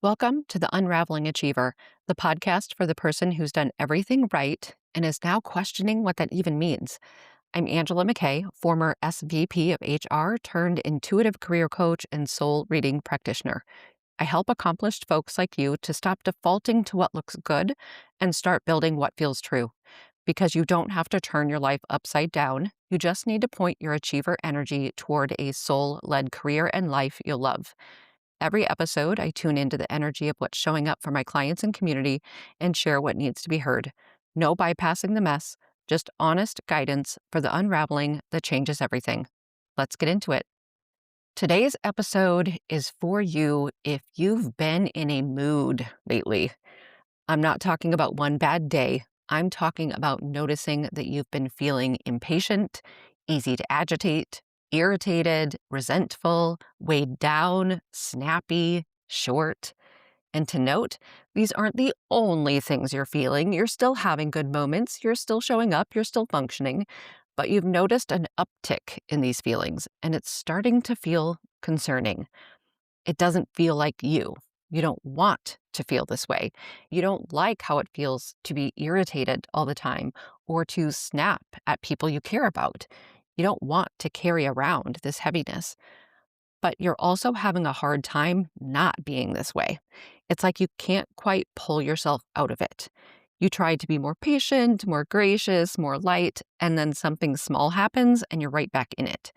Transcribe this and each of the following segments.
Welcome to the Unraveling Achiever, the podcast for the person who's done everything right and is now questioning what that even means. I'm Angela McKay, former SVP of HR turned intuitive career coach and soul reading practitioner. I help accomplished folks like you to stop defaulting to what looks good and start building what feels true. Because you don't have to turn your life upside down, you just need to point your achiever energy toward a soul-led career and life you'll love. Every episode, I tune into the energy of what's showing up for my clients and community and share what needs to be heard. No bypassing the mess, just honest guidance for the unraveling that changes everything. Let's get into it. Today's episode is for you if you've been in a mood lately. I'm not talking about one bad day. I'm talking about noticing that you've been feeling impatient, easy to agitate, irritated, resentful, weighed down, snappy, short. And to note, these aren't the only things you're feeling. You're still having good moments. You're still showing up. You're still functioning. But you've noticed an uptick in these feelings, and it's starting to feel concerning. It doesn't feel like you. You don't want to feel this way. You don't like how it feels to be irritated all the time or to snap at people you care about. You don't want to carry around this heaviness, but you're also having a hard time not being this way. It's like you can't quite pull yourself out of it. You try to be more patient, more gracious, more light, and then something small happens and you're right back in it.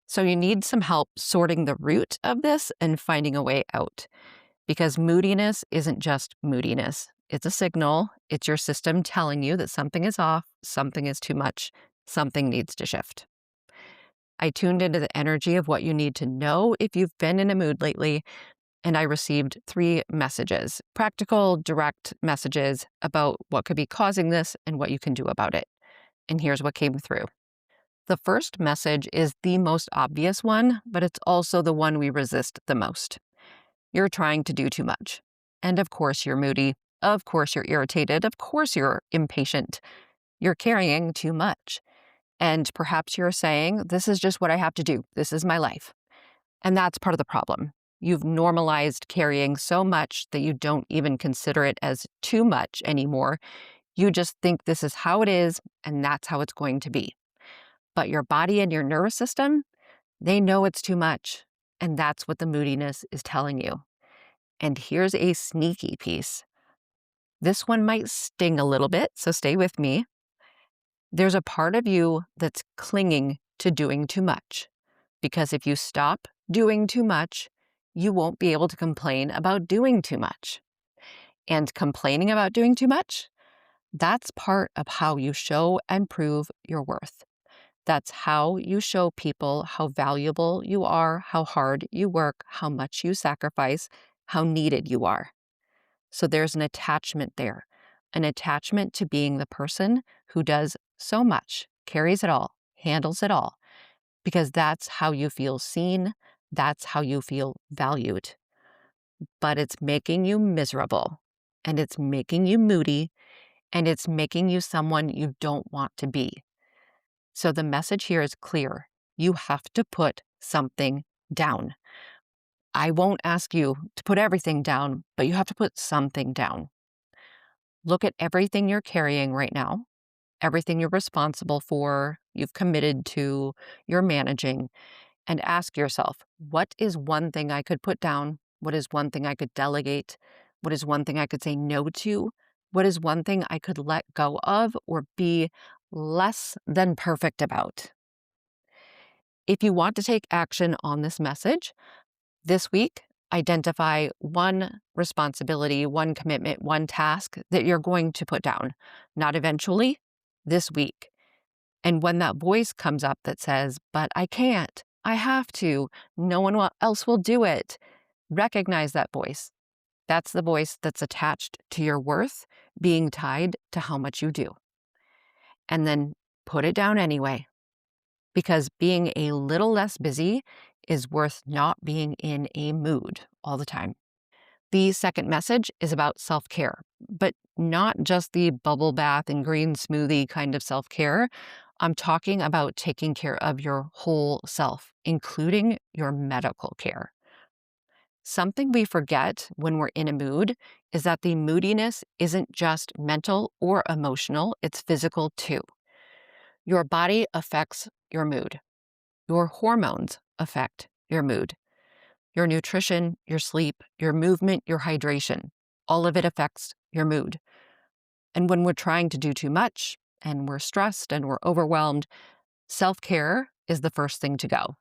So you need some help sorting the root of this and finding a way out. Because moodiness isn't just moodiness. It's a signal. It's your system telling you that something is off, something is too much, something needs to shift. I tuned into the energy of what you need to know if you've been in a mood lately, and I received 3 messages, practical, direct messages about what could be causing this and what you can do about it. And here's what came through. The first message is the most obvious one, but it's also the one we resist the most. You're trying to do too much. And of course you're moody. Of course you're irritated. Of course you're impatient. You're carrying too much. And perhaps you're saying, this is just what I have to do. This is my life. And that's part of the problem. You've normalized carrying so much that you don't even consider it as too much anymore. You just think this is how it is, and that's how it's going to be. But your body and your nervous system, they know it's too much. And that's what the moodiness is telling you. And here's a sneaky piece. This one might sting a little bit, so stay with me. There's a part of you that's clinging to doing too much. Because if you stop doing too much, you won't be able to complain about doing too much. And complaining about doing too much, that's part of how you show and prove your worth. That's how you show people how valuable you are, how hard you work, how much you sacrifice, how needed you are. So there's an attachment there, an attachment to being the person who does so much, carries it all, handles it all, because that's how you feel seen, that's how you feel valued. But it's making you miserable, and it's making you moody, and it's making you someone you don't want to be. So the message here is clear. You have to put something down. I won't ask you to put everything down, but you have to put something down. Look at everything you're carrying right now, everything you're responsible for, you've committed to, you're managing, and ask yourself, what is one thing I could put down? What is one thing I could delegate? What is one thing I could say no to? What is one thing I could let go of or be less than perfect about? If you want to take action on this message, this week, identify one responsibility, one commitment, one task that you're going to put down, not eventually, this week. And when that voice comes up that says, but I can't, I have to, no one else will do it, recognize that voice. That's the voice that's attached to your worth being tied to how much you do. And then put it down anyway, because being a little less busy is worth not being in a mood all the time. The second message is about self-care, but not just the bubble bath and green smoothie kind of self-care. I'm talking about taking care of your whole self, including your medical care. Something we forget when we're in a mood is that the moodiness isn't just mental or emotional, it's physical too. Your body affects your mood. Your hormones affect your mood. Your nutrition, your sleep, your movement, your hydration, all of it affects your mood. And when we're trying to do too much and we're stressed and we're overwhelmed, self-care is the first thing to go.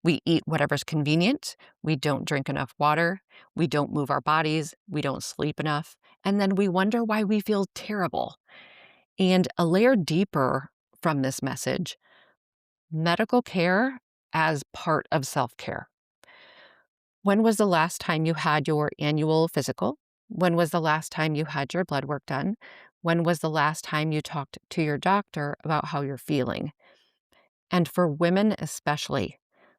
We eat whatever's convenient. We don't drink enough water. We don't move our bodies. We don't sleep enough. And then we wonder why we feel terrible. And a layer deeper from this message, medical care as part of self-care. When was the last time you had your annual physical? When was the last time you had your blood work done? When was the last time you talked to your doctor about how you're feeling? And for women especially,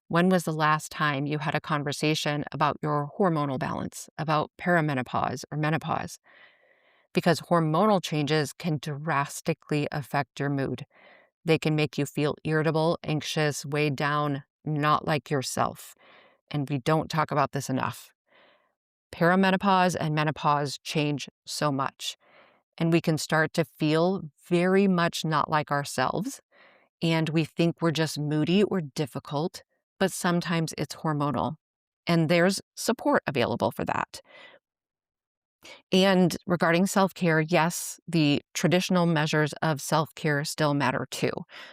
when was the last time you had a conversation about your hormonal balance, about perimenopause or menopause? Because hormonal changes can drastically affect your mood. They can make you feel irritable, anxious, weighed down, not like yourself. And we don't talk about this enough. Perimenopause and menopause change so much, and we can start to feel very much not like ourselves. And we think we're just moody or difficult, but sometimes it's hormonal. And there's support available for that. And regarding self-care, yes, the traditional measures of self-care still matter too.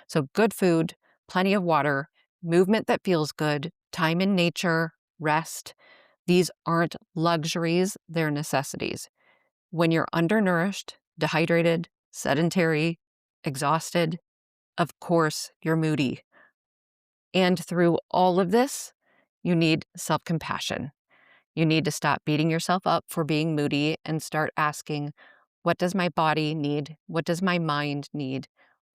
So good food, plenty of water, movement that feels good, time in nature, rest. These aren't luxuries, they're necessities. When you're undernourished, dehydrated, sedentary, exhausted, of course, you're moody. And through all of this, you need self-compassion. You need to stop beating yourself up for being moody and start asking, what does my body need? What does my mind need?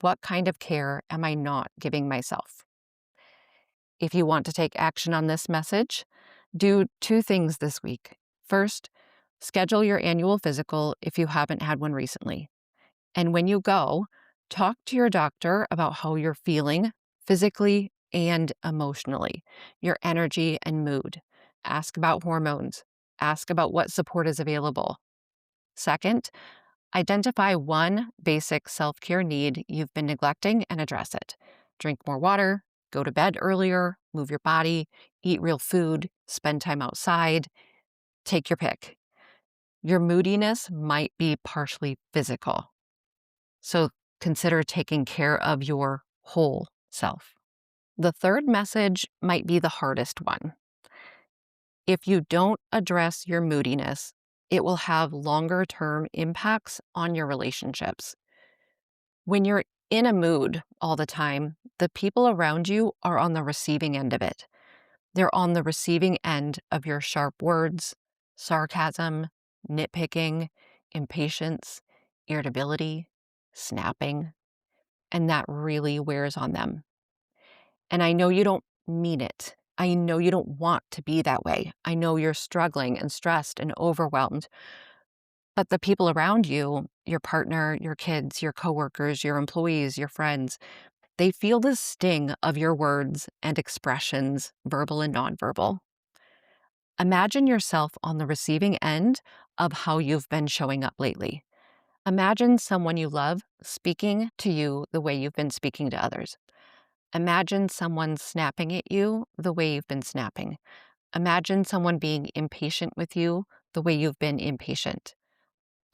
What kind of care am I not giving myself? If you want to take action on this message, do two things this week. First, schedule your annual physical if you haven't had one recently. And when you go, talk to your doctor about how you're feeling physically and emotionally, your energy and mood. Ask about hormones. Ask about what support is available. Second, identify one basic self-care need you've been neglecting and address it. Drink more water, go to bed earlier, move your body, eat real food, spend time outside. Take your pick. Your moodiness might be partially physical. So consider taking care of your whole self. The third message might be the hardest one. If you don't address your moodiness, it will have longer-term impacts on your relationships. When you're in a mood all the time, the people around you are on the receiving end of it. They're on the receiving end of your sharp words, sarcasm, nitpicking, impatience, irritability, snapping, and that really wears on them. And I know you don't mean it. I know you don't want to be that way. I know you're struggling and stressed and overwhelmed. But the people around you, your partner, your kids, your coworkers, your employees, your friends, they feel the sting of your words and expressions, verbal and nonverbal. Imagine yourself on the receiving end of how you've been showing up lately. Imagine someone you love speaking to you the way you've been speaking to others. Imagine someone snapping at you the way you've been snapping. Imagine someone being impatient with you the way you've been impatient.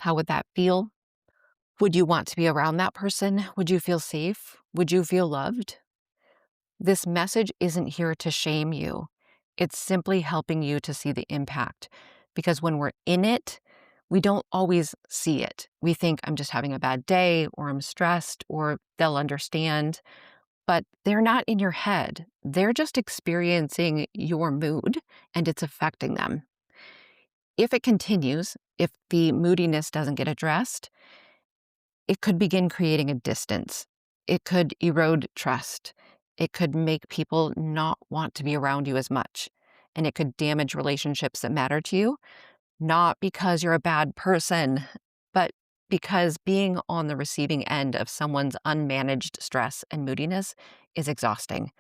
How would that feel? Would you want to be around that person? Would you feel safe? Would you feel loved? This message isn't here to shame you. It's simply helping you to see the impact. Because when we're in it, we don't always see it. We think, I'm just having a bad day, or I'm stressed, or they'll understand. But they're not in your head. They're just experiencing your mood, and it's affecting them. If it continues, if the moodiness doesn't get addressed, it could begin creating a distance. It could erode trust. It could make people not want to be around you as much. And it could damage relationships that matter to you, not because you're a bad person, but because being on the receiving end of someone's unmanaged stress and moodiness is exhausting.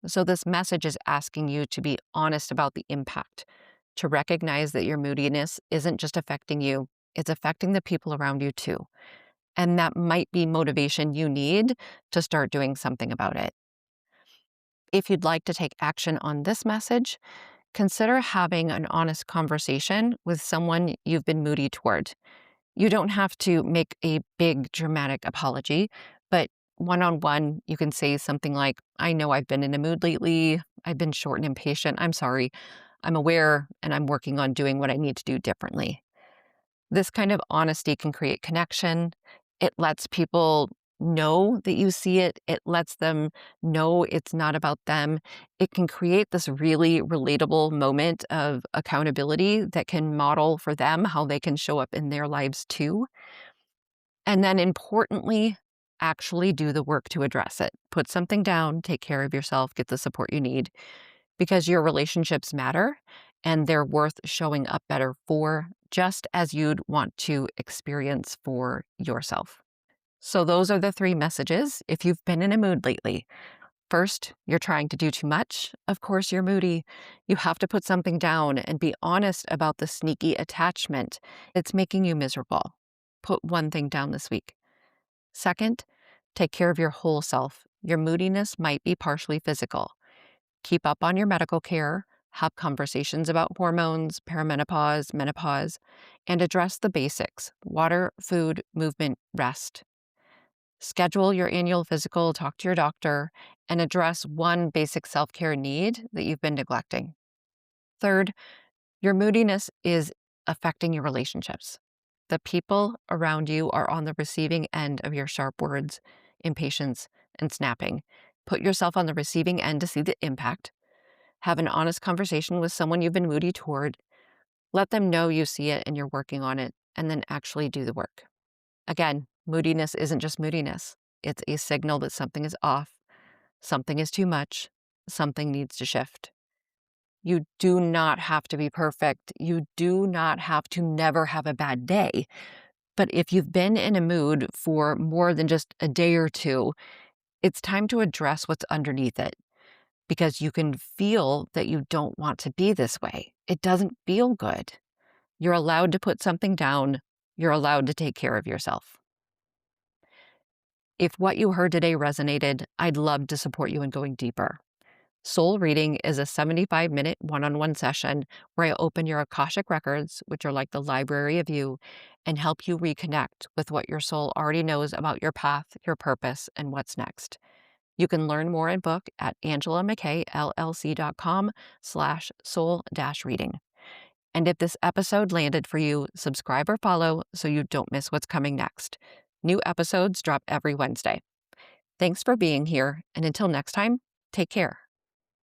So, this message is asking you to be honest about the impact, to recognize that your moodiness isn't just affecting you, it's affecting the people around you too. And that might be motivation you need to start doing something about it. If you'd like to take action on this message, consider having an honest conversation with someone you've been moody toward. You don't have to make a big dramatic apology, but one on one, you can say something like, I know I've been in a mood lately. I've been short and impatient. I'm sorry. I'm aware and I'm working on doing what I need to do differently. This kind of honesty can create connection. It lets people know that you see it. It lets them know it's not about them. It can create this really relatable moment of accountability that can model for them how they can show up in their lives too. And then importantly, actually do the work to address it. Put something down, take care of yourself, get the support you need because your relationships matter and they're worth showing up better for, just as you'd want to experience for yourself. So, those are the three messages if you've been in a mood lately. First, you're trying to do too much. Of course, you're moody. You have to put something down and be honest about the sneaky attachment that's making you miserable. Put one thing down this week. Second, take care of your whole self. Your moodiness might be partially physical. Keep up on your medical care, have conversations about hormones, perimenopause, menopause, and address the basics: water, food, movement, rest. Schedule your annual physical, talk to your doctor, and address one basic self care need that you've been neglecting. Third, your moodiness is affecting your relationships. The people around you are on the receiving end of your sharp words, impatience, and snapping. Put yourself on the receiving end to see the impact. Have an honest conversation with someone you've been moody toward. Let them know you see it and you're working on it, and then actually do the work. Again, moodiness isn't just moodiness. It's a signal that something is off, something is too much, something needs to shift. You do not have to be perfect. You do not have to never have a bad day. But if you've been in a mood for more than just a day or two, it's time to address what's underneath it because you can feel that you don't want to be this way. It doesn't feel good. You're allowed to put something down. You're allowed to take care of yourself. If what you heard today resonated, I'd love to support you in going deeper. Soul Reading is a 75-minute one-on-one session where I open your Akashic records, which are like the library of you, and help you reconnect with what your soul already knows about your path, your purpose, and what's next. You can learn more and book at angelaMckayllc.com/soul-reading. And if this episode landed for you, subscribe or follow so you don't miss what's coming next. New episodes drop every Wednesday. Thanks for being here, and until next time, take care.